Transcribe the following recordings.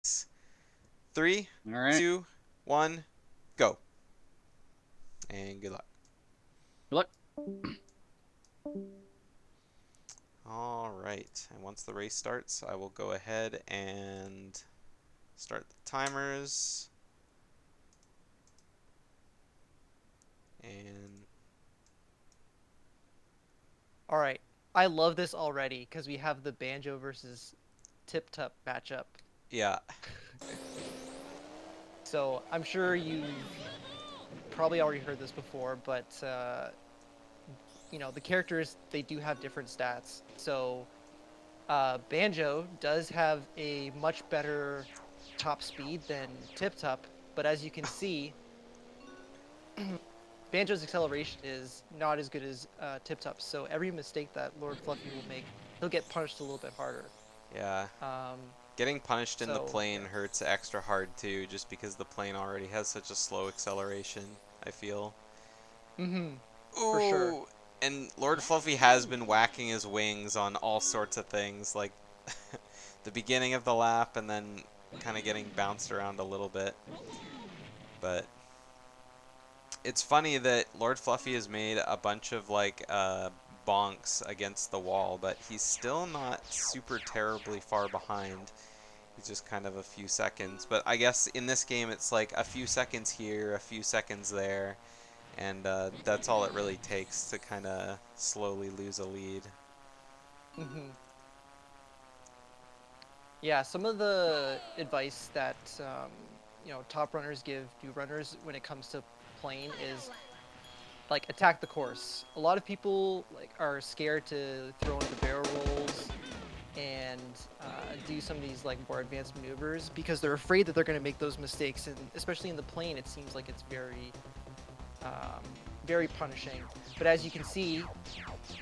3, All right. 2, 1, go. And good luck. Good luck. All right. And once the race starts, I will go ahead and start the timers. And All right. I love this already because we have the Banjo versus Tip-Tup matchup. yeah, So I'm sure you've probably already heard this before, but the characters they do have different stats. So Banjo does have a much better top speed than Tip-Tup, but as you can see, Banjo's acceleration is not as good as Tip-Tup's. So every mistake that LordFluffy will make, he'll get punished a little bit harder. yeah. Um, Getting punished in the so plane yeah. hurts extra hard too, just because the plane already has such a slow acceleration, I feel. Mm-hmm. For sure. Ooh! And Lord Fluffy has been whacking his wings on all sorts of things, like the beginning of the lap and then kind of getting bounced around a little bit. But it's funny that Lord Fluffy has made a bunch of like bonks against the wall, but he's still not super terribly far behind. He's just kind of a few seconds. But I guess in this game it's like a few seconds here, a few seconds there, and that's all it really takes to kind of slowly lose a lead. Mm-hmm. Yeah, some of the advice that top runners give new runners when it comes to playing is like attack the course. A lot of people like are scared to throw in the barrel rolls and do some of these like more advanced maneuvers because they're afraid that they're going to make those mistakes, and especially in the plane, it seems like it's um, very punishing. But as you can see,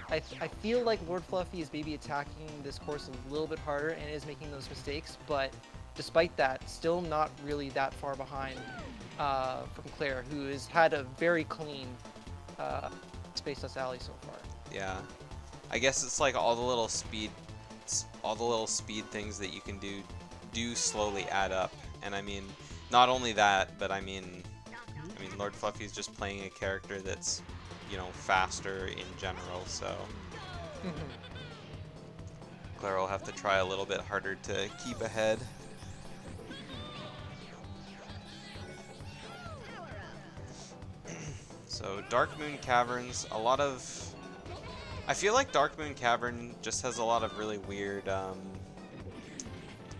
I feel like Lord Fluffy is maybe attacking this course a little bit harder and is making those mistakes, but despite that, still not really that far behind from Claire, who has had a very clean uh, Space Dust Alley so far. Yeah, I guess it's like all the little speed things that you can do slowly add up. And I mean, not only that, but I mean, Lord Fluffy's just playing a character that's, faster in general. So Mm-hmm. Clara will have to try a little bit harder to keep ahead. So Dark Moon Caverns, a lot of. I feel like Dark Moon Cavern just has a lot of really weird,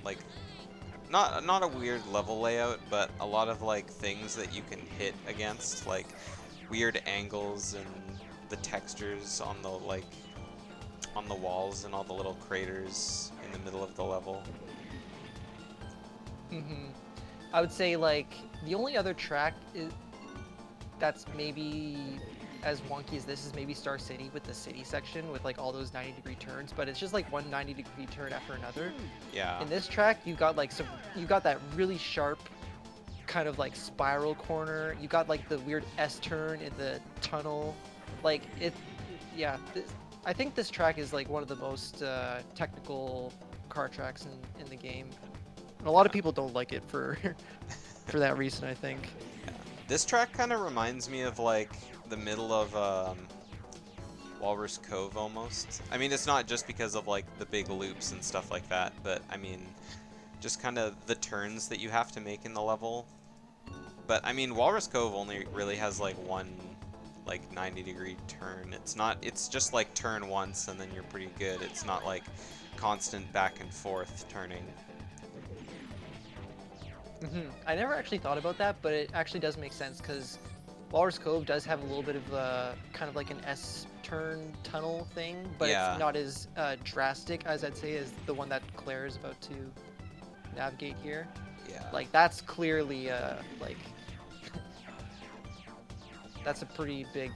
like not a weird level layout, but a lot of like things that you can hit against, like weird angles and the textures on the walls and all the little craters in the middle of the level. Mm-hmm. I would say like the only other track that's maybe as wonky as this is maybe Star City with the city section with like all those 90-degree turns, but it's just like one 90-degree turn after another. Yeah. In this track, you got that really sharp kind of like spiral corner. You got like the weird S turn in the tunnel. Like it, yeah. I think this track is like one of the most technical car tracks in the game. And a lot of Yeah. people don't like it for for that reason, I think. Yeah. This track kind of reminds me of like the middle of Walrus Cove almost. I mean, it's not just because of like the big loops and stuff like that, but I mean, just kind of the turns that you have to make in the level. But I mean, Walrus Cove only really has like one like 90-degree turn. It's just like turn once and then you're pretty good. It's not like constant back and forth turning. I never actually thought about that, but it actually does make sense because Walrus Cove does have a little bit of kind of like an S turn tunnel thing, but it's Yeah. not as drastic as I'd say as the one that Claire is about to navigate here. Yeah. Like that's clearly like that's a pretty big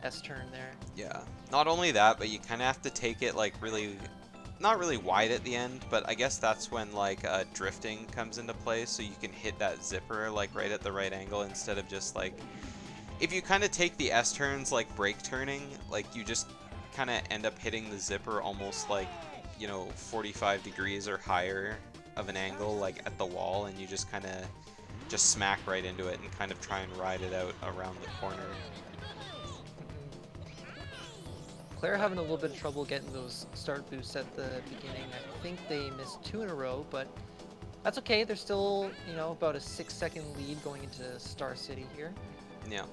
S turn there. Yeah. Not only that, but you kind of have to take it like really not really wide at the end, but I guess that's when like drifting comes into play, so you can hit that zipper like right at the right angle instead of just like if you kind of take the S turns like brake turning, like you just kind of end up hitting the zipper almost like 45 degrees or higher of an angle, like at the wall, and you just kind of just smack right into it and kind of try and ride it out around the corner. Claire having a little bit of trouble getting those start boosts at the beginning. I think they missed 2 in a row, but that's okay. There's still, you know, about a 6-second lead going into Star City here. Yeah.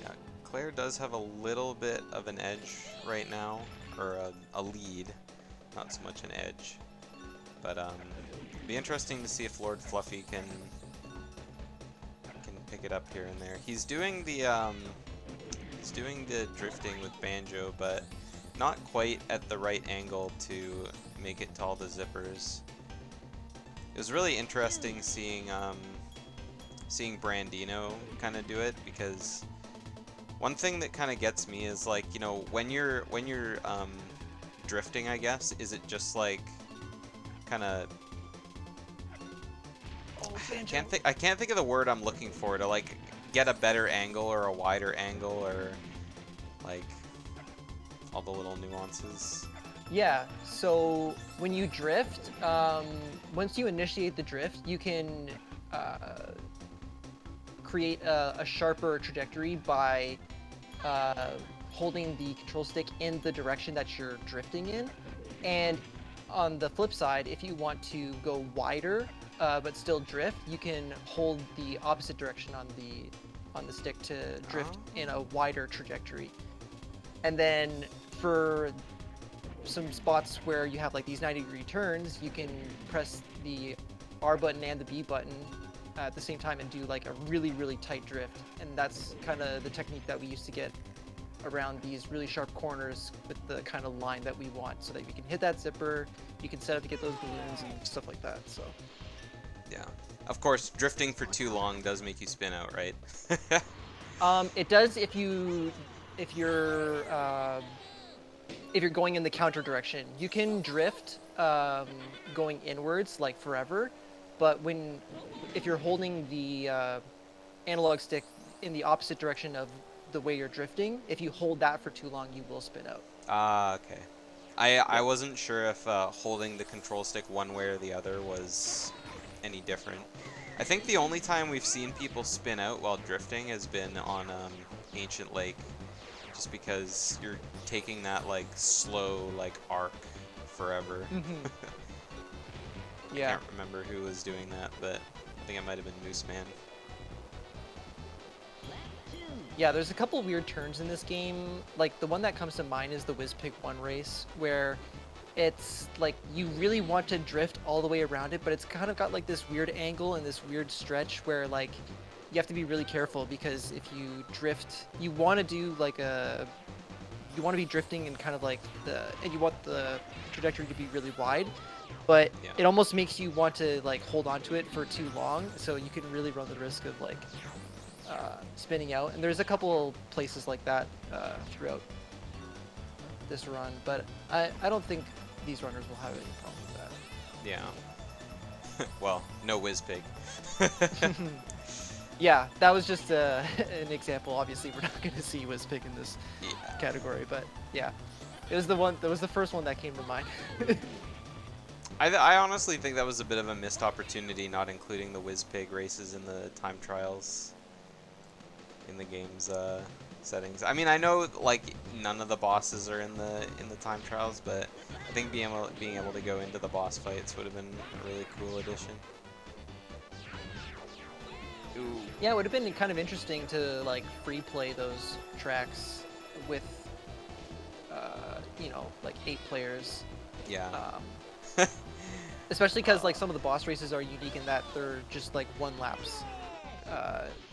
Yeah, Claire does have a little bit of an edge right now, or a lead, not so much an edge. But it'd be interesting to see if LordFluffy can pick it up here and there. He's doing the drifting with Banjo, but not quite at the right angle to make it to all the zippers. It was really interesting seeing Brandino kind of do it, because one thing that kind of gets me is, like, you know, when you're drifting, I guess, is it just like kind of I can't think of the word I'm looking for to like get a better angle or a wider angle, or like all the little nuances. Yeah, so when you drift, once you initiate the drift, you can create a sharper trajectory by holding the control stick in the direction that you're drifting in. And on the flip side, if you want to go wider but still drift, you can hold the opposite direction on the stick to drift in a wider trajectory. And then for some spots where you have like these 90-degree turns, you can press the R button and the B button at the same time and do like a really, really tight drift. And that's kind of the technique that we used to get around these really sharp corners with the kind of line that we want, so that we can hit that zipper, you can set up to get those balloons and stuff like that. So yeah, of course, drifting for too long does make you spin out, right? it does if you're going in the counter direction. You can drift going inwards like forever, but if you're holding the analog stick in the opposite direction of the way you're drifting, if you hold that for too long, you will spin out. Ah, okay. I wasn't sure if holding the control stick one way or the other was any different. I think the only time we've seen people spin out while drifting has been on Ancient Lake, just because you're taking that like slow like arc forever. Yeah. I can't remember who was doing that, but I think it might have been Mooseman. Yeah, there's a couple weird turns in this game. Like, the one that comes to mind is the Wizpig 1 race, where it's like you really want to drift all the way around it, but it's kind of got like this weird angle and this weird stretch where like you have to be really careful, because if you drift, you want to do like you want to be drifting and kind of like and you want the trajectory to be really wide, but Yeah. it almost makes you want to like hold on to it for too long, so you can really run the risk of like spinning out. And there's a couple places like that throughout this run, but I don't think these runners will have any problem with that. Yeah. Well, no Wizpig. Yeah, that was just an example. Obviously, we're not going to see Wizpig in this category, but yeah, it was the first one that came to mind. I honestly think that was a bit of a missed opportunity, not including the Wizpig races in the time trials in the game's settings. I mean, I know like none of the bosses are in the time trials, but I think being able to go into the boss fights would have been a really cool addition. Ooh. Yeah, it would have been kind of interesting to like free play those tracks with you know, like 8 players. Yeah. Especially because like some of the boss races are unique in that they're just like 1 laps.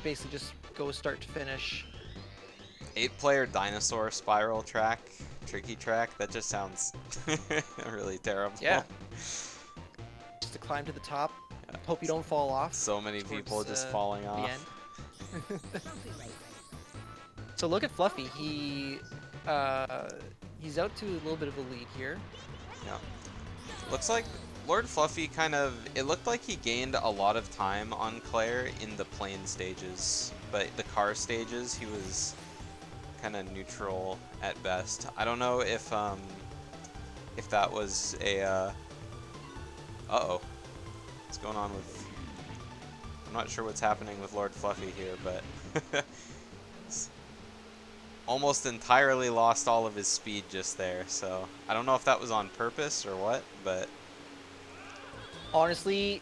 Basically just go start to finish. 8-player dinosaur spiral track, tricky track. That just sounds really terrible. Yeah. Just to climb to the top. Hope you don't fall off. So many people just falling the off. end. So look at Fluffy. He's out to a little bit of a lead here. Yeah. Looks like LordFluffy it looked like he gained a lot of time on Claire in the plane stages, but the car stages he was kind of neutral at best. I don't know if that was Uh-oh. What's going on with... I'm not sure what's happening with LordFluffy here, but... almost entirely lost all of his speed just there, so... I don't know if that was on purpose or what, but... Honestly,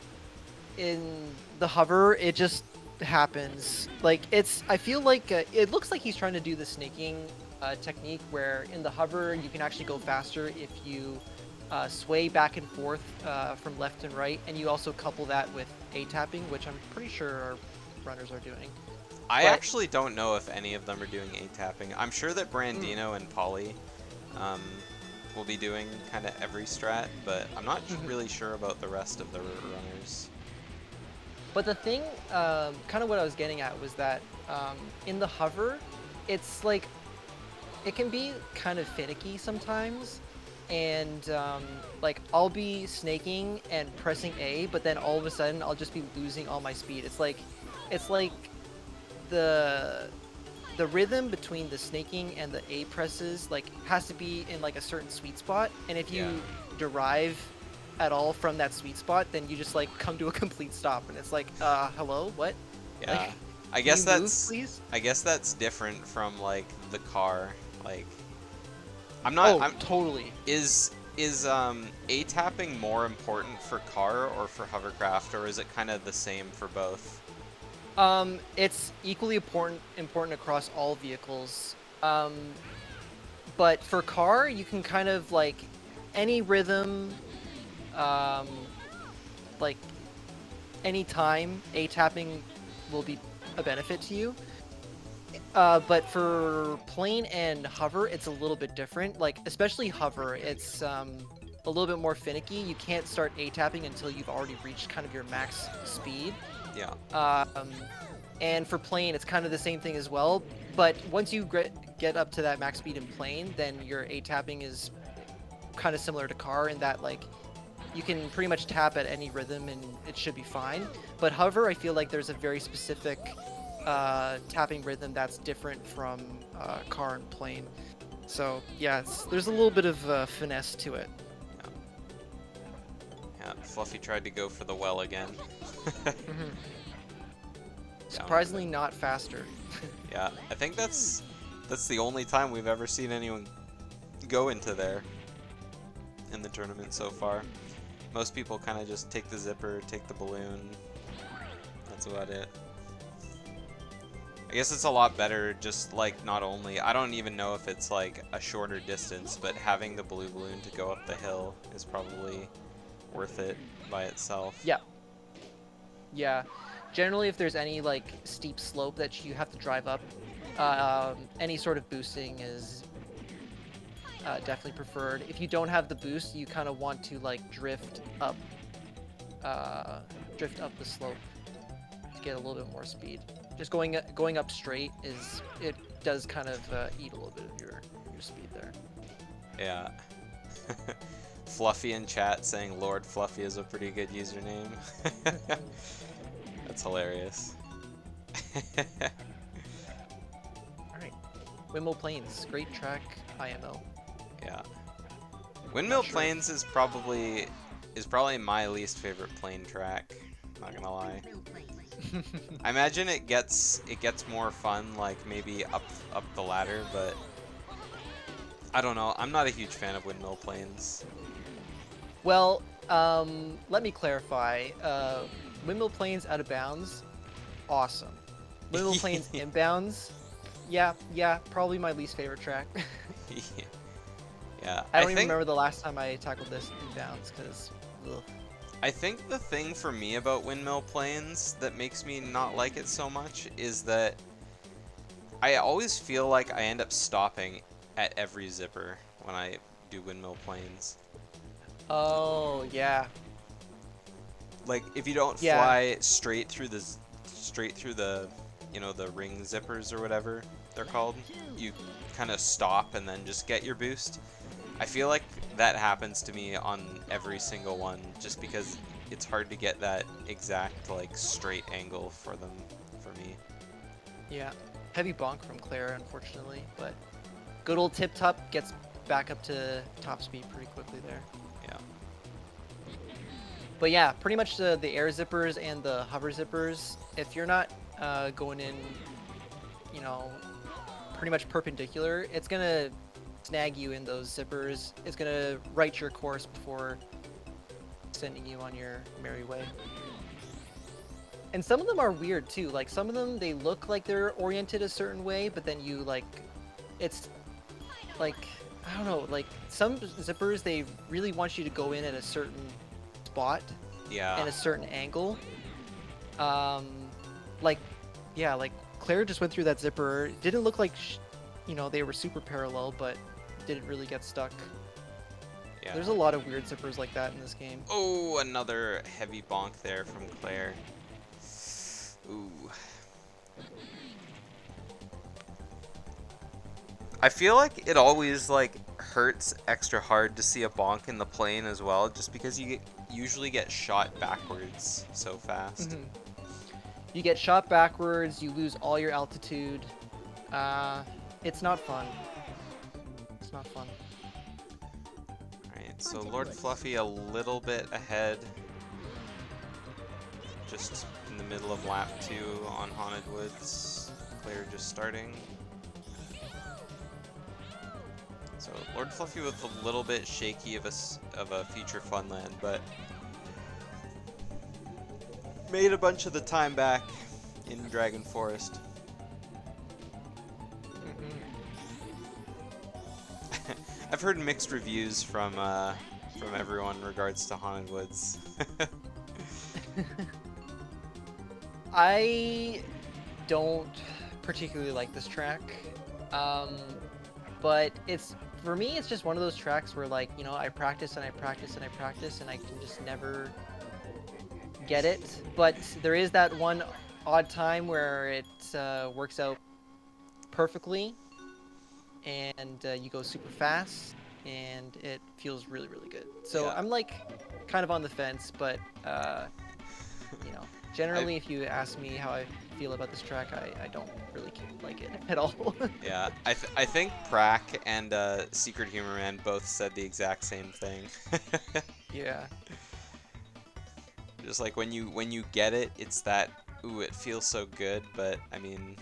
in the hover, it just happens. Like, I feel like it looks like he's trying to do the snaking technique where in the hover you can actually go faster if you sway back and forth from left and right, and you also couple that with A-tapping, which I'm pretty sure our runners are doing. I But, actually don't know if any of them are doing A-tapping. I'm sure that Brandino and Polly um, will be doing kind of every strat, but I'm not really sure about the rest of the runners. but the thing, kind of what I was getting at was that in the hover, it's like, it can be kind of finicky sometimes, and like I'll be snaking and pressing A, but then all of a sudden I'll just be losing all my speed. It's like the rhythm between the snaking and the A presses like has to be in like a certain sweet spot, and if you derive at all from that sweet spot, then you just like come to a complete stop, and it's like, hello, what? Yeah, Like, I guess can you that's move, please? I guess that's different from like the car. Like, Totally. Is A-tapping more important for car or for hovercraft, or is it kind of the same for both? It's equally important across all vehicles. But for car, you can kind of like any rhythm, um, like any time, A-tapping will be a benefit to you. But for plane and hover, it's a little bit different. Like, especially hover, it's a little bit more finicky. You can't start A-tapping until you've already reached kind of your max speed. Yeah. And for plane, it's kind of the same thing as well. But once you get up to that max speed in plane, then your A-tapping is kind of similar to car in that, like, you can pretty much tap at any rhythm and it should be fine. But hover, I feel like there's a very specific tapping rhythm that's different from car and plane. So yeah, there's a little bit of finesse to it. Yeah, Fluffy tried to go for the well again. Surprisingly not faster. Yeah, I think that's the only time we've ever seen anyone go into there in the tournament so far. Most people kind of just take the zipper, take the balloon. That's about it. I guess it's a lot better just like not only, I don't even know if it's like a shorter distance, but having the blue balloon to go up the hill is probably worth it by itself. Yeah. Yeah. Generally, if there's any like steep slope that you have to drive up, any sort of boosting is definitely preferred. If you don't have the boost, you kind of want to like drift up the slope to get a little bit more speed. Just going up straight does kind of eat a little bit of your speed there. Yeah. Fluffy in chat saying LordFluffy is a pretty good username. That's hilarious. Alright. Windmill Plains, great track, IMO. Yeah. Windmill Plains is probably my least favorite plane track, not gonna lie. I imagine it gets more fun like maybe up the ladder, but I don't know. I'm not a huge fan of Windmill Plains. Well, let me clarify. Windmill Plains out of bounds, awesome. Windmill Plains inbounds, yeah, probably my least favorite track. Yeah. I don't even remember the last time I tackled this inbounds, because, I think the thing for me about Windmill Plains that makes me not like it so much is that I always feel like I end up stopping at every zipper when I do Windmill Plains. Oh, yeah. Like, if you don't fly straight through the, you know, the ring zippers or whatever they're called, you kind of stop and then just get your boost. I feel like that happens to me on every single one, just because it's hard to get that exact, like, straight angle for them, for me. Yeah. Heavy bonk from Claire, unfortunately, but good old Tip-Tup gets back up to top speed pretty quickly there. Yeah. But yeah, pretty much the air zippers and the hover zippers, if you're not going in, you know, pretty much perpendicular, it's gonna snag you in those zippers. It's gonna right your course before sending you on your merry way. And some of them are weird too. Like some of them, they look like they're oriented a certain way, but then you like, it's like, I don't know, like some zippers, they really want you to go in at a certain spot Yeah. and a certain angle. Um, like, yeah, like Claire just went through that zipper. It didn't look like, they were super parallel, but didn't really get stuck. Yeah. There's a lot of weird zippers like that in this game. Oh, another heavy bonk there from Claire. Ooh. I feel like it always like hurts extra hard to see a bonk in the plane as well, just because you usually get shot backwards so fast. Mm-hmm. You get shot backwards, you lose all your altitude. It's not fun. It's not fun. Alright, so LordFluffy a little bit ahead. Just in the middle of lap 2 on Haunted Woods. Claire just starting. So LordFluffy with a little bit shaky of a future Funland, but made a bunch of the time back in Dragon Forest. I've heard mixed reviews from everyone in regards to Haunted Woods. I don't particularly like this track, but for me it's just one of those tracks where like I practice and I practice and I practice and I can just never get it. But there is that one odd time where it works out perfectly, and you go super fast, and it feels really, really good. So Yeah. I'm like kind of on the fence, but generally, if you ask me how I feel about this track, I don't really like it at all. Yeah, I think Prak and Secret Humor Man both said the exact same thing. Yeah. Just like when you get it, it's that ooh, it feels so good, but I mean,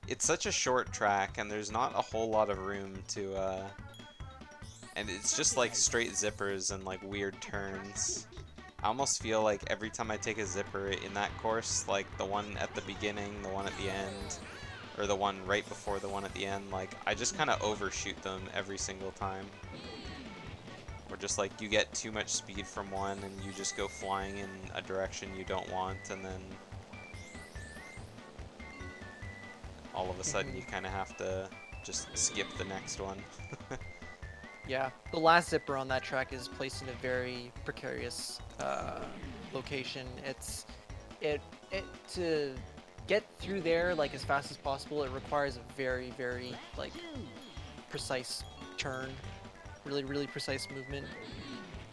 it's such a short track and there's not a whole lot of room to and it's just like straight zippers and like weird turns. I almost feel like every time I take a zipper in that course, like the one at the beginning, the one at the end, or the one right before the one at the end, like I just kind of overshoot them every single time. Or just like you get too much speed from one and you just go flying in a direction you don't want, and then all of a sudden you kind of have to just skip the next one. Yeah, the last zipper on that track is placed in a very precarious location. It to get through there like as fast as possible. It requires a very, very like precise turn, really, really precise movement.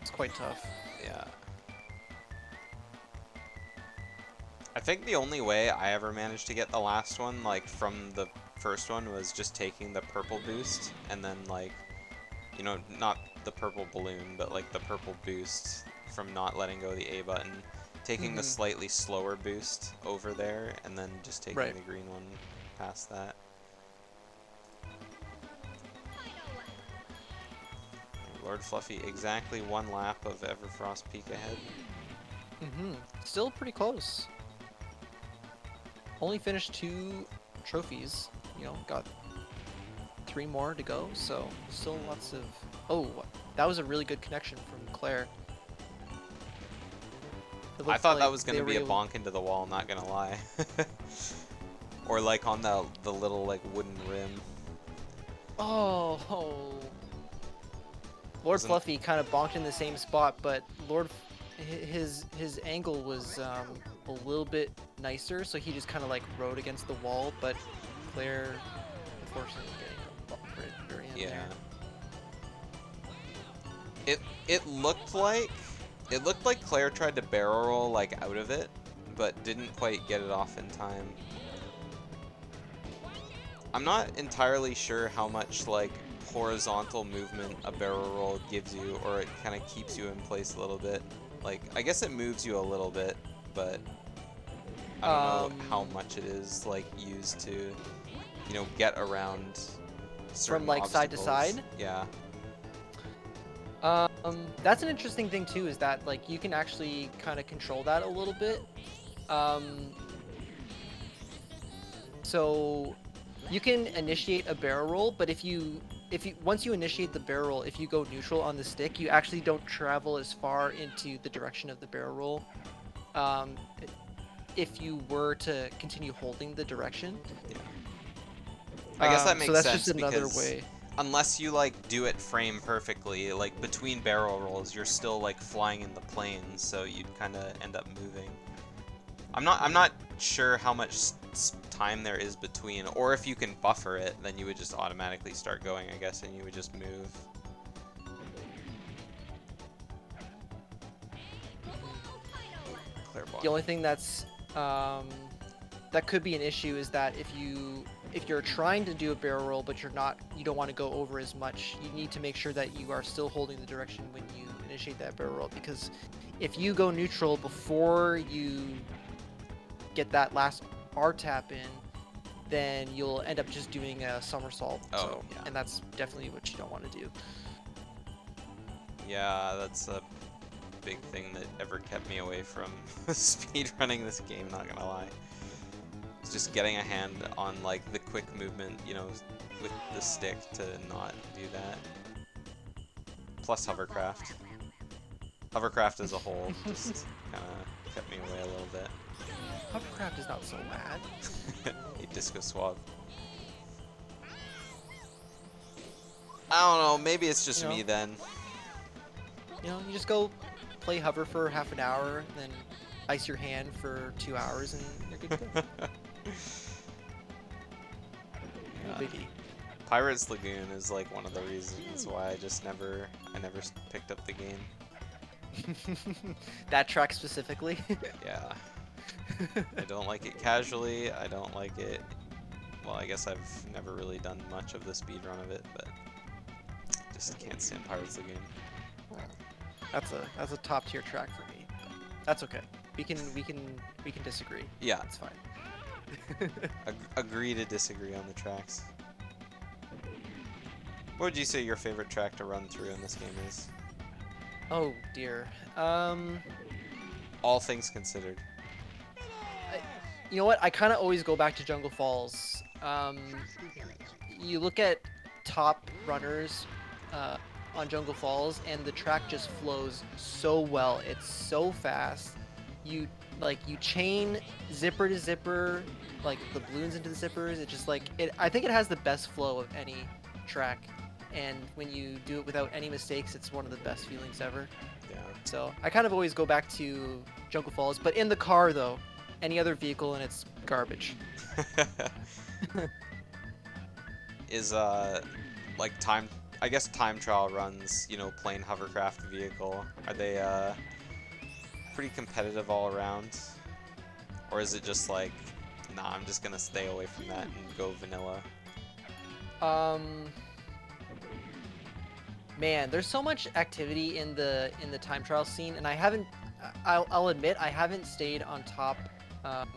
It's quite tough. Yeah. I think the only way I ever managed to get the last one, like from the first one, was just taking the purple boost and then like, not the purple balloon, but like the purple boost from not letting go of the A button, taking the slightly slower boost over there, and then just taking the green one past that. LordFluffy exactly one lap of Everfrost Peak ahead. Still pretty close. Only finished 2 trophies. Got 3 more to go, so still lots of... Oh, that was a really good connection from Claire. I thought that was going to be a bonk into the wall, not going to lie. Or like on the little like wooden rim. Oh. LordFluffy kind of bonked in the same spot, but his angle was a little bit nicer, so he just kind of like rode against the wall, but Claire unfortunately getting a bonk right at the very end there. It looked like Claire tried to barrel roll like out of it, but didn't quite get it off in time. I'm not entirely sure how much like horizontal movement a barrel roll gives you, or it kind of keeps you in place a little bit. Like, I guess it moves you a little bit, but I don't know how Um, much it is like used to, get around from certain like side to obstacles. side. Yeah. That's an interesting thing too, is that like you can actually kind of control that a little bit. Um, so you can initiate a barrel roll, but if you once you initiate the barrel roll, if you go neutral on the stick, you actually don't travel as far into the direction of the barrel roll. Um, if you were to continue holding the direction. Yeah. I guess that So makes that's just sense another because way. unless you like do it frame perfectly, like between barrel rolls, you're still like flying in the planes, so you'd kind of end up moving. I'm not sure how much time there is between, or if you can buffer it, then you would just automatically start going, I guess, and you would just move. The Clairvoyant. only thing um, that could be an issue is that if you're trying to do a barrel roll but you don't want to go over as much, you need to make sure that you are still holding the direction when you initiate that barrel roll, because if you go neutral before you get that last R tap in, then you'll end up just doing a somersault. Oh, So, yeah. and that's definitely what you don't want to do. Yeah, that's a big thing that ever kept me away from speedrunning this game, not gonna lie. It's just getting a hand on like the quick movement, with the stick to not do that. Plus hovercraft. Hovercraft as a whole just kind of kept me away a little bit. Hovercraft is not so bad. A disco swab. I don't know, maybe it's just You know, me then. you just go play hover for half an hour, then ice your hand for 2 hours, and you're good to go. No Uh, biggie. Pirates Lagoon is like one of the reasons why I never picked up the game. That track specifically. Yeah. I don't like it casually. I don't like it. Well, I guess I've never really done much of the speedrun of it, but just can't stand Pirates Lagoon. That's a top tier track for me. But that's okay. We can disagree. Yeah, It's fine. agree to disagree on the tracks. What would you say your favorite track to run through in this game is? Oh dear. All things considered. You know what? I kind of always go back to Jungle Falls. You look at top runners on Jungle Falls, and the track just flows so well. It's so fast. You chain zipper to zipper, like the balloons into the zippers. It just like it. I think it has the best flow of any track, and when you do it without any mistakes, it's one of the best feelings ever. Yeah. So I kind of always go back to Jungle Falls, but in the car though, any other vehicle and it's garbage. Is like time I guess time trial runs, plain hovercraft vehicle, are they pretty competitive all around? Or is it just like, nah, I'm just gonna stay away from that and go vanilla? Um, Man, there's so much activity in the time trial scene, and I'll admit I haven't stayed on top, um,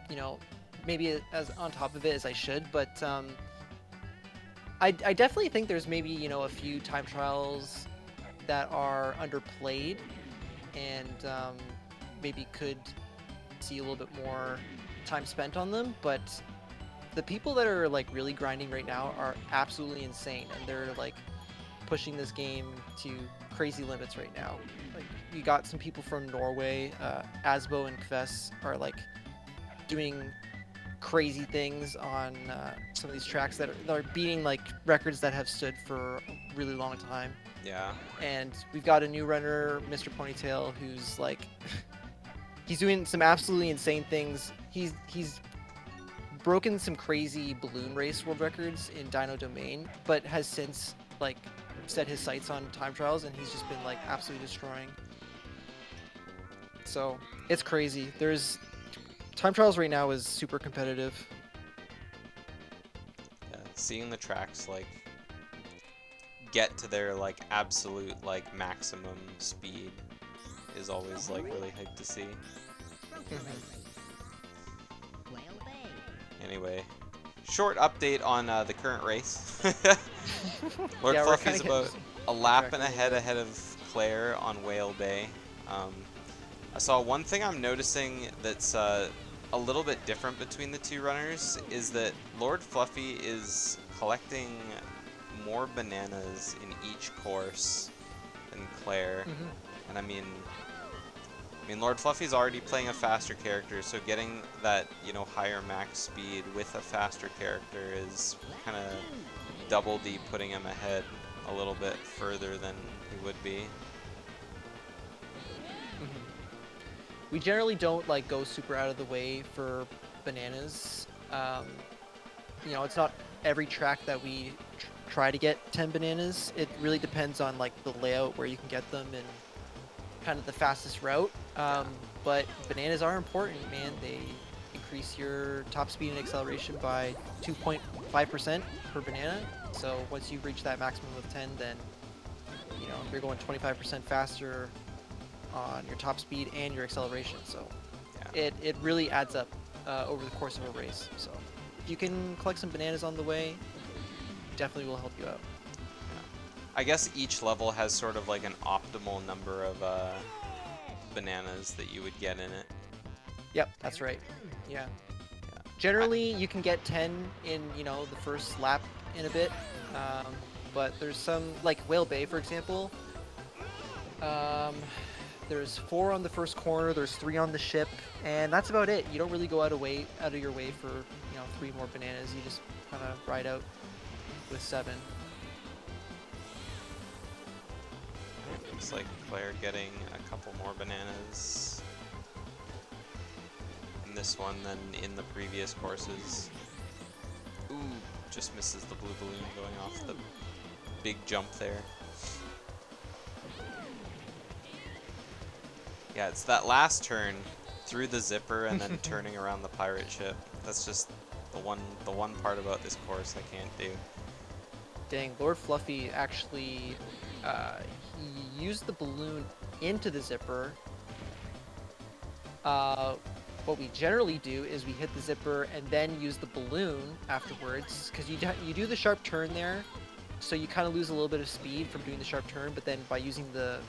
you know, maybe as on top of it as I should, but I definitely think there's maybe a few time trials that are underplayed, and maybe could see a little bit more time spent on them, but the people that are like really grinding right now are absolutely insane, and they're like pushing this game to crazy limits right now. Like you got some people from Norway, Asbo and Kves are like doing crazy things on some of these tracks that are beating like records that have stood for a really long time. Yeah. And we've got a new runner, Mr. Ponytail, who's like he's doing some absolutely insane things. He's broken some crazy balloon race world records in Dino Domain, but has since like set his sights on time trials, and he's just been like absolutely destroying. So it's crazy. There's time trials right now is super competitive. Yeah. Seeing the tracks like get to their like absolute like maximum speed is always like really hyped to see. Anyway, short update on the current race. Lord Yeah, we're kind Fluffy's of about getting a lap sidetracked and a a little head bit. ahead of Claire on Whale Bay. I saw one thing I'm noticing that's a little bit different between the two runners is that Lord Fluffy is collecting more bananas in each course than Claire. And I mean, Lord Fluffy's already playing a faster character, so getting that, higher max speed with a faster character is kind of double D putting him ahead a little bit further than he would be. We generally don't like go super out of the way for bananas. It's not every track that we try to get 10 bananas. It really depends on like the layout where you can get them and kind of the fastest route. But bananas are important, man. They increase your top speed and acceleration by 2.5% per banana. So once you reach that maximum of 10, then you're going 25% faster on your top speed and your acceleration. So it really adds up over the course of a race. So if you can collect some bananas on the way, definitely will help you out. I guess each level has sort of like an optimal number of bananas that you would get in it. Yep, that's right. Yeah. Generally, you can get 10 in, the first lap in a bit. But there's some, like Whale Bay, for example. There's 4 on the first corner, there's 3 on the ship, and that's about it. You don't really go out of your way for, 3 more bananas. You just kind of ride out with 7. Looks like Claire getting a couple more bananas in this one than in the previous courses. Ooh, just misses the blue balloon going off the big jump there. Yeah, it's that last turn through the zipper and then turning around the pirate ship. That's just the one part about this course I can't do. Dang, Lord Fluffy actually he used the balloon into the zipper. What we generally do is we hit the zipper and then use the balloon afterwards, because you do the sharp turn there, so you kind of lose a little bit of speed from doing the sharp turn, but then by using the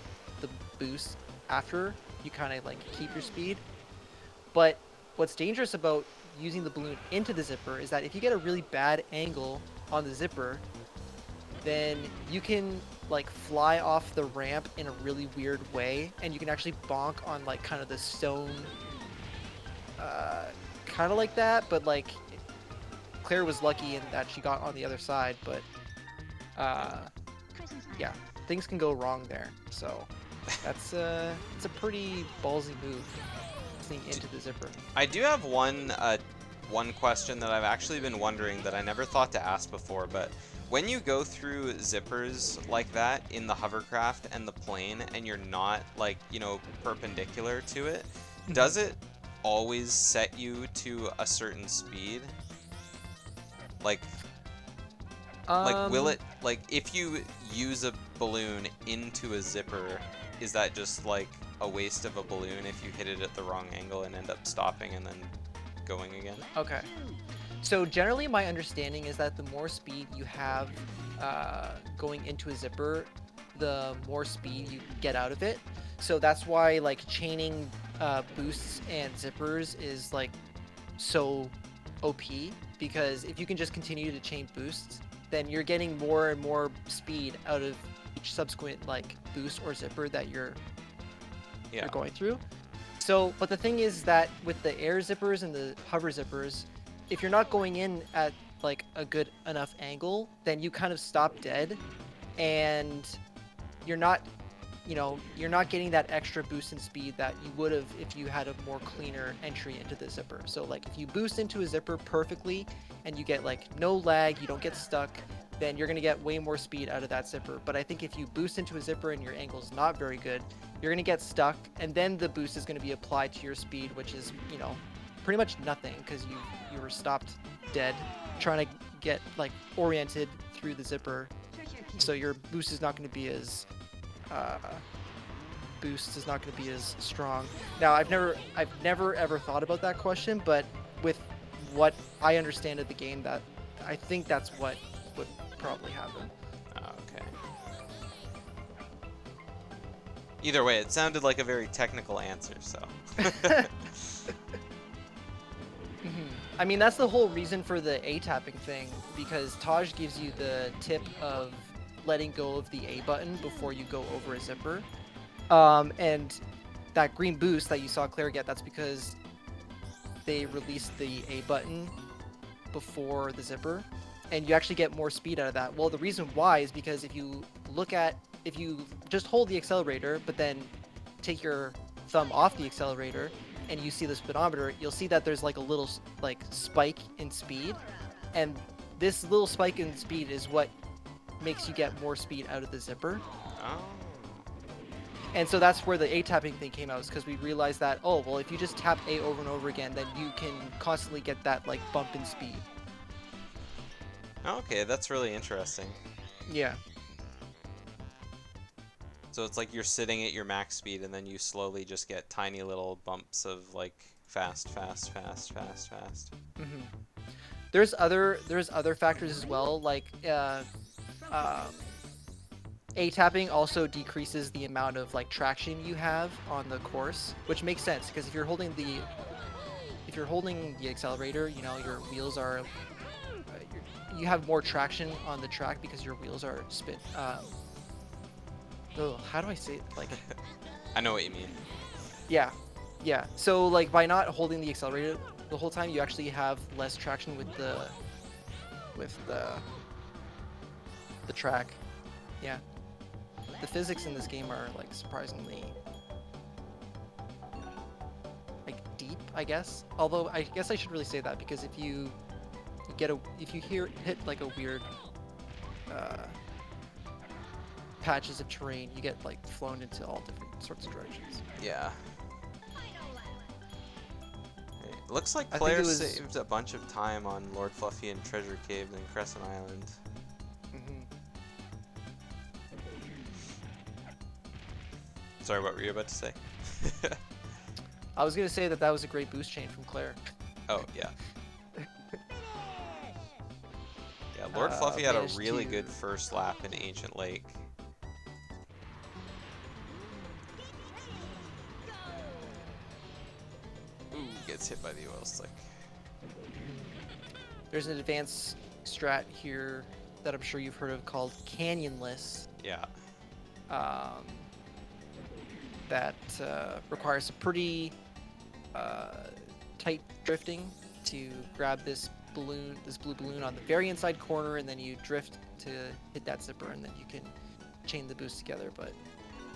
boost after, you kind of like keep your speed. But what's dangerous about using the balloon into the zipper is that if you get a really bad angle on the zipper, then you can like fly off the ramp in a really weird way, and you can actually bonk on like kind of the stone, kind of like that. But like Claire was lucky in that she got on the other side, but yeah, things can go wrong there. So it's a pretty ballsy move, sneaking into the zipper. I do have one question that I've actually been wondering that I never thought to ask before, but when you go through zippers like that in the hovercraft and the plane and you're not like, perpendicular to it, does it always set you to a certain speed? Like will it, like, if you use a balloon into a zipper, is that just like a waste of a balloon if you hit it at the wrong angle and end up stopping and then going again? Okay. So generally my understanding is that the more speed you have going into a zipper, the more speed you get out of it. So that's why like chaining boosts and zippers is like so OP, because if you can just continue to chain boosts, then you're getting more and more speed out of each subsequent like boost or zipper that you're going through. So, but the thing is that with the air zippers and the hover zippers, if you're not going in at like a good enough angle, then you kind of stop dead, and you're not getting that extra boost in speed that you would have if you had a more cleaner entry into the zipper. So like if you boost into a zipper perfectly and you get like no lag, you don't get stuck, then you're going to get way more speed out of that zipper. But I think if you boost into a zipper and your angle is not very good, you're going to get stuck, and then the boost is going to be applied to your speed, which is, pretty much nothing, because you were stopped dead trying to get like oriented through the zipper. So your boost is not going to be as uh, strong. Now I've never ever thought about that question, but with what I understand of the game, that I think that's what would probably happen. Oh, okay. Either way, it sounded like a very technical answer, so. Mhm. I mean, that's the whole reason for the A tapping thing, because Taj gives you the tip of letting go of the A button before you go over a zipper. And that green boost that you saw Claire get, that's because they released the A button before the zipper, and you actually get more speed out of that. Well, the reason why is because if you just hold the accelerator, but then take your thumb off the accelerator, and you see the speedometer, you'll see that there's like a little like spike in speed, and this little spike in speed is what makes you get more speed out of the zipper. Oh. And so that's where the A tapping thing came out, is because we realized that, oh, well, if you just tap A over and over again, then you can constantly get that like bump in speed. Okay, that's really interesting. Yeah. So it's like you're sitting at your max speed and then you slowly just get tiny little bumps of like fast, fast, fast, fast, fast. Hmm. There's other factors as well, like A tapping also decreases the amount of like traction you have on the course, which makes sense because if you're holding the accelerator, you know, your wheels are you have more traction on the track because your wheels are spin. Oh, how do I say it? Like, I know what you mean. yeah, yeah. So like by not holding the accelerator the whole time, you actually have less traction with with the track. Yeah. The physics in this game are like surprisingly like deep, I guess. Although I guess I should really say that, because if you hit like a weird uh, patches of terrain, you get like flown into all different sorts of directions. Yeah. Looks like I think Claire it was. saved a bunch of time on LordFluffy and Treasure Cave and Crescent Island. Mhm. Sorry, what were you about to say? I was gonna say that was a great boost chain from Claire. Oh, yeah. Yeah, LordFluffy had a Managed really to- good first lap in Ancient Lake. Ooh, gets hit by the oil slick. There's an advanced strat here that I'm sure you've heard of called Canyonless. Yeah. Um, that requires a pretty tight drifting to grab this blue balloon on the very inside corner, and then you drift to hit that zipper, and then you can chain the boost together. But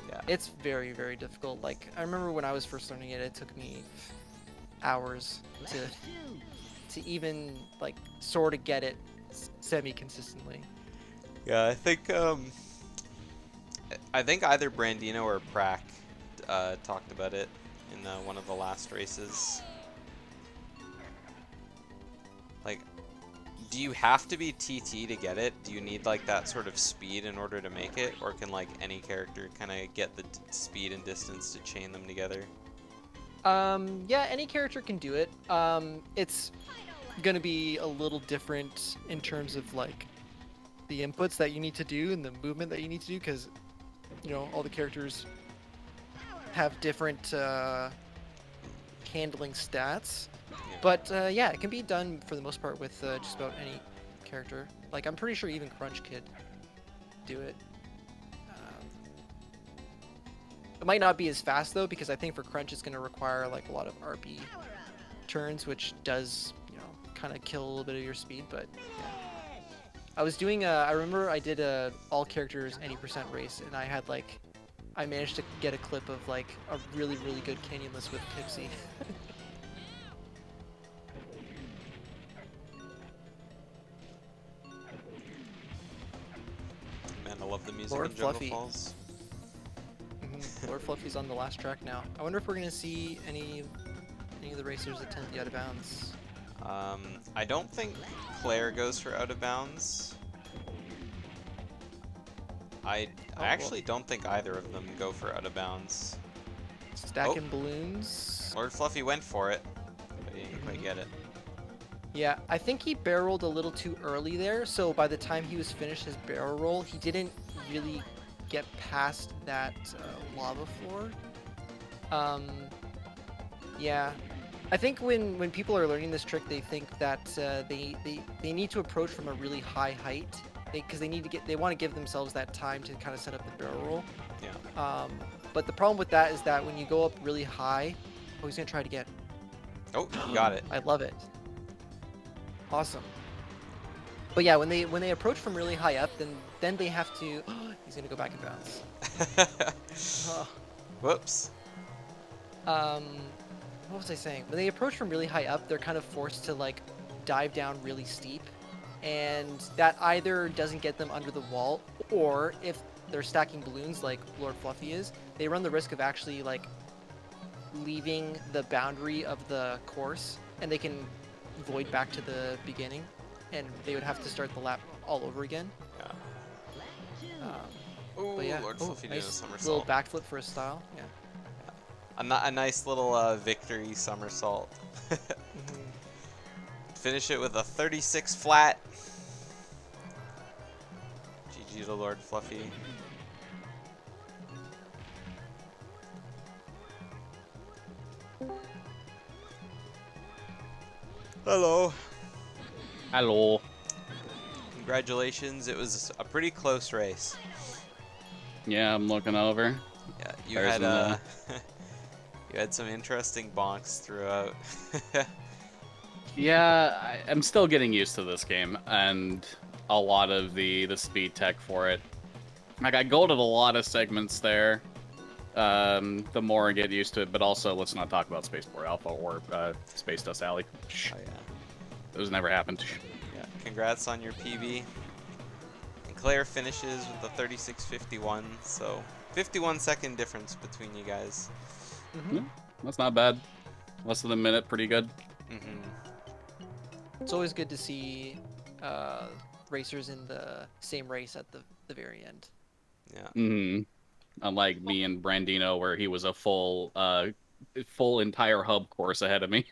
Yeah. it's very, very difficult. Like, I remember when I was first learning it, it took me hours to even like sort of get it semi-consistently. Yeah, I think either Brandino or Prack talked about it in one of the last races. Like, do you have to be TT to get it? Do you need like that sort of speed in order to make it, or can like any character kind of get the speed and distance to chain them together? Yeah, any character can do it. It's gonna be a little different in terms of like the inputs that you need to do and the movement that you need to do, because you know all the characters have different handling stats. Yeah. But yeah, it can be done for the most part with just about any character. Like, I'm pretty sure even Crunch could do it. It might not be as fast though, because I think for Crunch it's going to require like a lot of RP turns, which does, you know, kind of kill a little bit of your speed. But yeah. I was doing I remember I did a all characters any percent race, and I managed to get a clip of like a really, really good Canyonless with Pixie. Man, I love the music Lord in Jungle Fluffy. Falls. LordFluffy's on the last track now. I wonder if we're gonna see any of the racers attempt the out of bounds. I don't think Claire goes for out of bounds. I Oh, well, actually don't think either of them go for out of bounds. Oh, stacking balloons. Lord Fluffy went for it, but he didn't quite Mhm. get it. Yeah, I think he barreled a little too early there, so by the time he was finished his barrel roll, he didn't really get past that lava floor. Um, yeah, I think when people are learning this trick, they think that they need to approach from a really high height, because they want to give themselves that time to kind of set up the barrel roll. Yeah. But the problem with that is that when you go up really high, oh, he's gonna try it again. Oh, got it. I love it. Awesome. But yeah, when they approach from really high up, then they have to. He's gonna go back and bounce. Oh. Whoops. Um, what was I saying? When they approach from really high up, they're kind of forced to like dive down really steep, and that either doesn't get them under the wall, or if they're stacking balloons like Lord Fluffy is, they run the risk of actually like leaving the boundary of the course, and they can void back to the beginning, and they would have to start the lap all over again. Yeah. Um, Ooh, but yeah, Lord oh, Fluffy doing a nice little somersault. backflip for a style. Yeah. A nice little victory somersault. Hmm. Finish it with a 36 flat. GG to Lord Fluffy. Hello. Hello. Congratulations. It was a pretty close race. Yeah, I'm looking over. Yeah, you There's had an, you had some interesting bonks throughout. yeah, I'm still getting used to this game and a lot of the speed tech for it. Like I go to a lot of segments there. The more I get used to it, but also let's not talk about Spaceport Alpha or Space Dust Alley. Shh, Oh yeah. those never happened. Yeah. Congrats on your PB. And Claire finishes with the 36.51, so 51-second difference between you guys. Hmm. Yeah, that's not bad. Less than a minute, pretty good. Mm-hmm. It's always good to see uh, racers in the same race at the very end. Yeah. Mm-hmm. Unlike me and Brandino, where he was a full entire hub course ahead of me.